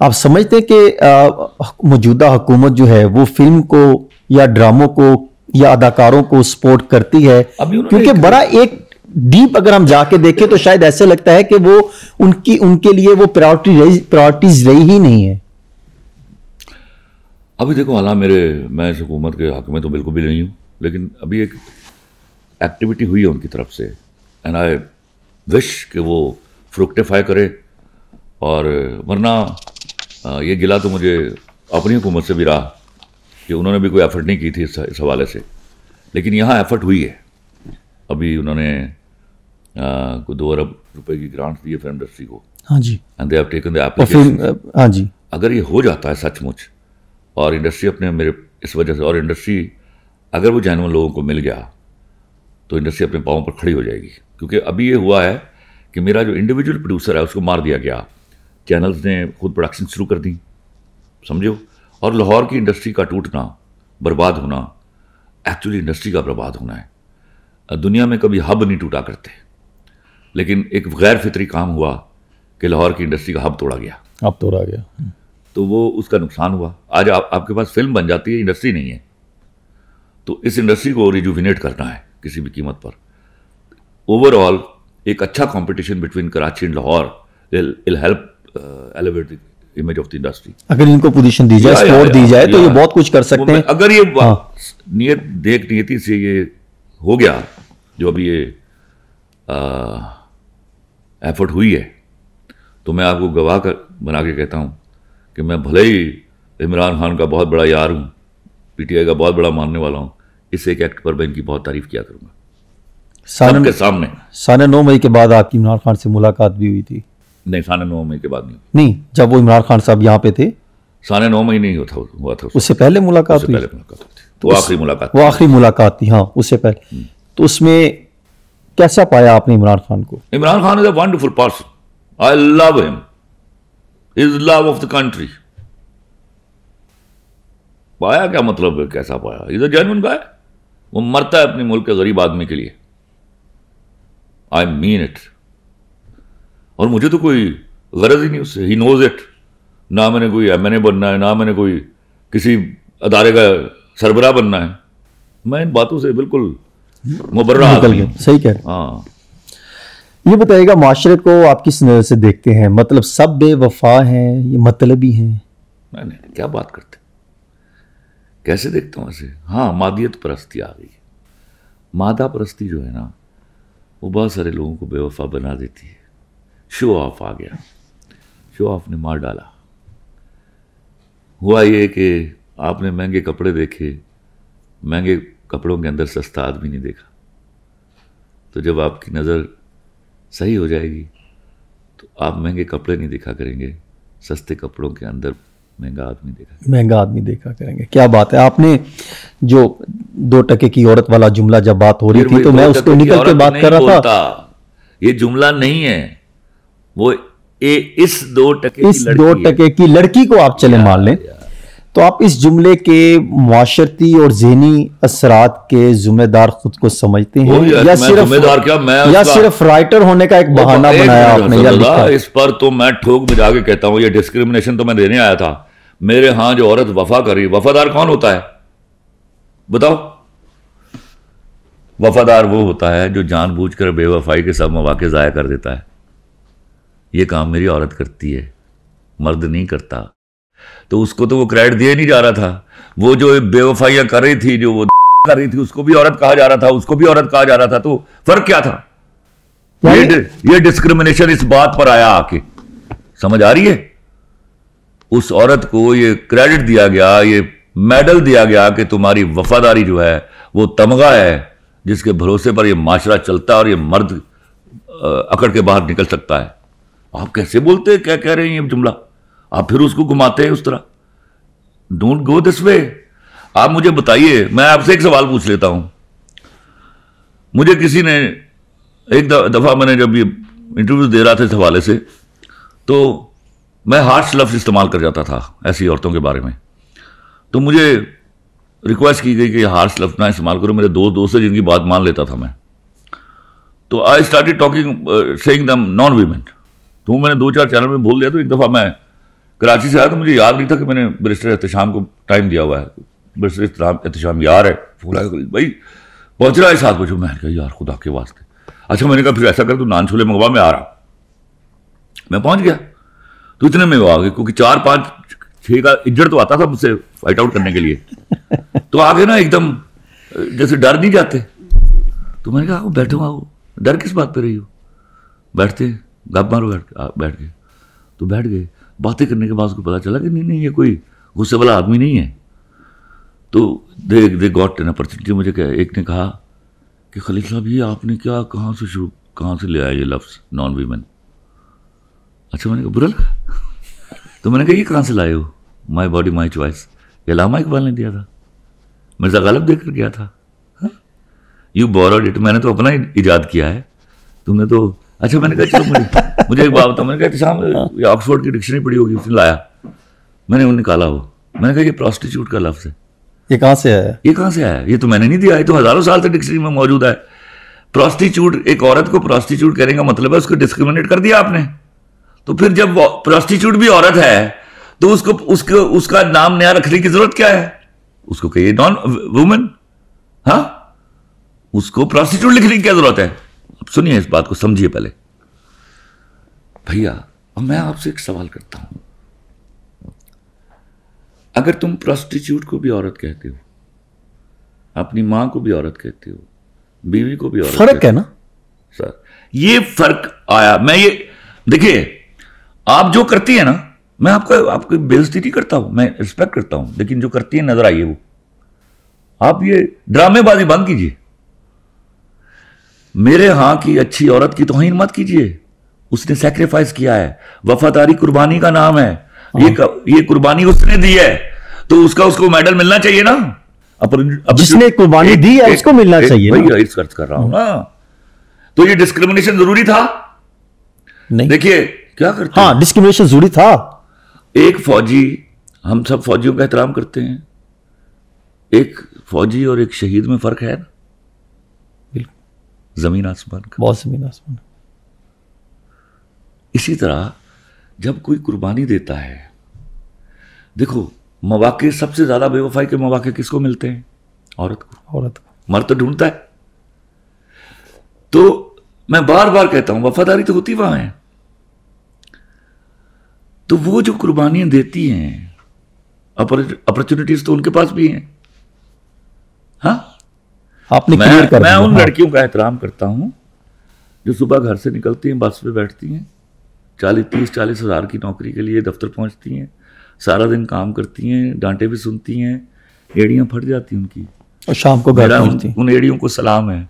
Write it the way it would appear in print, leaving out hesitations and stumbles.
आप समझते हैं कि मौजूदा हुकूमत जो है वो फिल्म को या ड्रामों को या अदाकारों को सपोर्ट करती है? क्योंकि बड़ा एक डीप अगर हम जाके देखें तो शायद ऐसे लगता है कि वो उनके लिए वो प्रायोरिटीज रही ही नहीं है। अभी देखो, हालांकि मैं इस हुकूमत के हक में तो बिल्कुल भी नहीं हूँ, लेकिन अभी एक एक्टिविटी हुई है उनकी तरफ से, एंड आई विश कि वो फ्रुक्टिफाई करे। और वरना ये गिला तो मुझे अपनी हुकूमत से भी रहा कि उन्होंने भी कोई एफर्ट नहीं की थी इस हवाले से, लेकिन यहाँ एफर्ट हुई है। अभी उन्होंने कोई 2 अरब रुपए की ग्रांट दी है फिल्म इंडस्ट्री को। हाँ जी। And they have taken the application. हाँ जी। अगर ये हो जाता है सचमुच, और इंडस्ट्री अपने मेरे इस वजह से, और इंडस्ट्री अगर वो जेन्युइन लोगों को मिल गया तो इंडस्ट्री अपने पाँव पर खड़ी हो जाएगी। क्योंकि अभी ये हुआ है कि मेरा जो इंडिविजुअल प्रोड्यूसर है उसको मार दिया गया, चैनल्स ने खुद प्रोडक्शन शुरू कर दी, समझो। और लाहौर की इंडस्ट्री का टूटना, बर्बाद होना, एक्चुअली इंडस्ट्री का बर्बाद होना है। दुनिया में कभी हब नहीं टूटा करते, लेकिन एक गैर फितरी काम हुआ कि लाहौर की इंडस्ट्री का हब तोड़ा गया। अब तोड़ा गया तो वो उसका नुकसान हुआ। आज आपके पास फिल्म बन जाती है, इंडस्ट्री नहीं है। तो इस इंडस्ट्री को रिजुविनेट करना है किसी भी कीमत पर। ओवरऑल एक अच्छा competition between Karachi and Lahore will help elevate the image of the industry. अगर इनको पोजीशन दी जाए, सपोर्ट दी जाए, तो ये बहुत कुछ कर सकते हैं। अगर ये नियति से ये हो गया, जो अभी ये एफर्ट हुई है, तो मैं आपको गवाह बना के कहता हूँ कि मैं भले ही इमरान खान का बहुत बड़ा यार हूँ, पीटीआई का बहुत बड़ा मानने वाला हूँ, इस एक एक्ट पर मैं इनकी बहुत तारीफ किया करूँगा सबके सामने। 9 मई के बाद आपकी इमरान खान से मुलाकात भी हुई थी? नहीं, 9 मई के बाद नहीं, जब वो इमरान खान साहब यहाँ पे थे 9 मई नहीं हुआ था। उससे पहले मुलाकात हुई? तो आखिरी मुलाकात, वो आखिरी मुलाकात थी। हाँ, उससे पहले। तो उसमें कैसा पाया आपने इमरान खान को? Imran Khan is a wonderful person, I love him, his love of the country. पाया क्या मतलब है, कैसा पाया? इज अ जेन्युइन गाय। वो मरता है अपने मुल्क के गरीब आदमी के लिए, आई मीन इट। और मुझे तो कोई गरज ही नहीं उससे, ही नोज इट। ना मैंने कोई एमएनए बनना है, ना मैंने कोई किसी अदारे का सरबराह बनना है। मैं इन बातों से बिल्कुल मुबर्रा आदमी हूं। सही कह रहे हैं। हाँ, ये बताइएगा, माशरे को आप किस नजर से देखते हैं? मतलब सब बेवफा हैं, ये मतलबी हैं? नहीं, क्या बात करते, कैसे देखता हूँ ऐसे? हाँ, मादियत परस्ती आ गई। मादा परस्ती जो है ना, वो बहुत सारे लोगों को बेवफा बना देती है। शो ऑफ आ गया, शो ऑफ ने मार डाला। हुआ ये कि आपने महंगे कपड़े देखे, महंगे कपड़ों के अंदर सस्ता आदमी नहीं देखा। तो जब आपकी नज़र सही हो जाएगी तो आप महंगे कपड़े नहीं देखा करेंगे, सस्ते कपड़ों के अंदर महंगा आदमी देखा करेंगे। क्या बात है। आपने जो 2 टके की औरत वाला जुमला जब बात हो रही थी तो मैं उसको निकल के बात कर रहा था। ये जुमला नहीं है, वो इस 2 टके की लड़की को आप चले मान लें, तो आप इस जुमले के मुआशरती और ज़हनी असरात के जिम्मेदार खुद को समझते हैं या सिर्फ राइटर होने का एक बहाना बनाया आपने? इस पर तो मैं ठोक बजा के कहता हूं, ये डिस्क्रिमिनेशन तो मैं देने आया था। मेरे यहां जो औरत वफा करी, वफादार कौन होता है बताओ? वफादार वो होता है जो जानबूझकर बेवफाई के सब मौके जाया कर देता है। ये काम मेरी औरत करती है, मर्द नहीं करता। तो उसको तो वो क्रेडिट दिया नहीं जा रहा था। वो जो बेवफाइयां कर रही थी, जो वो कर रही थी, उसको भी औरत कहा जा रहा था, उसको भी औरत कहा जा रहा था। तो फर्क क्या था? ये डिस्क्रिमिनेशन इस बात पर आया आके, समझ आ रही है? उस औरत को ये क्रेडिट दिया गया, ये मेडल दिया गया कि तुम्हारी वफादारी जो है वो तमगा है जिसके भरोसे पर ये माशरा चलता है और ये मर्द अकड़ के बाहर निकल सकता है। आप कैसे बोलते हैं, क्या कह रहे हैं ये जुमला? आप फिर उसको घुमाते हैं उस तरह। Don't go this way. आप मुझे बताइए, मैं आपसे एक सवाल पूछ लेता हूं। मुझे किसी ने एक दफा, मैंने जब ये इंटरव्यू दे रहा था इस हवाले से, तो मैं हार्श लफ्ज इस्तेमाल कर जाता था ऐसी औरतों के बारे में। तो मुझे रिक्वेस्ट की गई कि हार्श लफ्ज ना इस्तेमाल करो। मेरे दोस्त है जिनकी बात मान लेता था मैं, तो I started talking saying them non women. तो मैंने 2-4 चैनल में बोल दिया। तो एक दफा मैं कराची से आया तो मुझे याद नहीं था कि मैंने बैरिस्टर एहतशाम को टाइम दिया हुआ है। बैरिस्टर एहतशाम यार है, फूल भाई पहुंच रहा है 7 बजे। मैंने कहा यार खुदा के वास्ते, अच्छा मैंने कहा फिर ऐसा कर तू नान छोले मंगवा, मैं आ रहा। मैं पहुंच गया तो इतने में वो आ गए, क्योंकि 4, 5, 6 का इज्जत तो आता था मुझसे फाइट आउट करने के लिए। तो आगे ना एकदम जैसे डर नहीं जाते, तो मैंने कहा बैठो, आओ, डर किस बात पे रही हो, बैठते गप मारो, बैठ गए। तो बैठ गए, बातें करने के बाद उसको पता चला कि नहीं ये कोई गुस्से वाला आदमी नहीं है। तो दे गॉट एन अपॉर्चुनिटी। मुझे एक ने कहा कि खलील साहब ये आपने क्या कहाँ से ले आया ये लफ्ज़ नॉन वीमेन। अच्छा मैंने कहा बुरा लगा। तो मैंने कहा ये कहाँ से लाए हो, माई बॉडी माई चॉइस, ये अल्लामा इकबाल ने दिया था, मिर्ज़ा गालिब देकर गया था। यू बोरोड इट, मैंने तो अपना ही इजाद किया है, तुमने तो। अच्छा मैंने कहा चलो मुझे एक बात बताओ। मैंने कहा शाम ऑक्सफोर्ड की डिक्शनरी पढ़ी होगी, उसने लाया, मैंने वो निकाला वो। मैंने कहा ये प्रोस्टिट्यूट का लफ्ज़ है, ये कहाँ से आया, ये कहाँ से आया, ये तो मैंने नहीं दिया, ये तो हज़ारों साल से डिक्शनरी में मौजूद है। प्रोस्टिट्यूट, एक औरत को प्रोस्टिट्यूट करने का मतलब है उसको डिस्क्रिमिनेट कर दिया आपने। तो फिर जब प्रोस्टिट्यूट भी औरत है तो उसका नाम नया रखने की जरूरत क्या है, उसको कहिए नॉन वुमेन। हाँ, उसको प्रोस्टिट्यूट लिखने की क्या जरूरत है। अब सुनिए इस बात को, समझिए पहले भैया। अब मैं आपसे एक सवाल करता हूं, अगर तुम प्रोस्टिट्यूट को भी औरत कहते हो, अपनी मां को भी औरत कहते हो, बीवी को भी औरत, फर्क है ना सर, ये फर्क आया। मैं ये देखिए, आप जो करती है ना, मैं आपको बेइज्जती नहीं करता हूं, मैं रिस्पेक्ट करता हूं, लेकिन जो करती है नजर आइए वो। आप ये ड्रामेबाजी बंद कीजिए, मेरे यहां की अच्छी औरत की तौहीन मत कीजिए। उसने सैक्रिफाइस किया है, वफादारी कुर्बानी का नाम है, ये कुर्बानी उसने दी है, तो उसको मेडल मिलना चाहिए ना। जिसने कुर्बानी दी है उसको मिलना चाहिए। भैया इस खर्च कर रहा हूं ना, तो ये डिस्क्रिमिनेशन जरूरी था नहीं। देखिए क्या करते हैं, हाँ डिस्क्रिमिनेशन जरूरी था। एक फौजी, हम सब फौजियों का एहतराम करते हैं, एक फौजी और एक शहीद में फर्क है ना, जमीन आसमान का, बहुत जमीन आसमान। इसी तरह जब कोई कुर्बानी देता है, देखो मौके सबसे ज्यादा बेवफाई के मौके किसको मिलते हैं, औरत को। मर्द तो ढूंढता है। तो मैं बार बार कहता हूं वफादारी तो होती वहां है, तो वो जो कुर्बानियां देती हैं, अपॉर्चुनिटीज तो उनके पास भी हैं। हाँ, आपने मैं उन लड़कियों का एहतराम करता हूं जो सुबह घर से निकलती हैं, बस पे बैठती हैं, 30-40 हज़ार की नौकरी के लिए दफ्तर पहुंचती हैं, सारा दिन काम करती हैं, डांटे भी सुनती हैं, एड़ियां फट जाती हैं उनकी, और शाम को घर पहुंचती हैं। उन एड़ियों को सलाम है।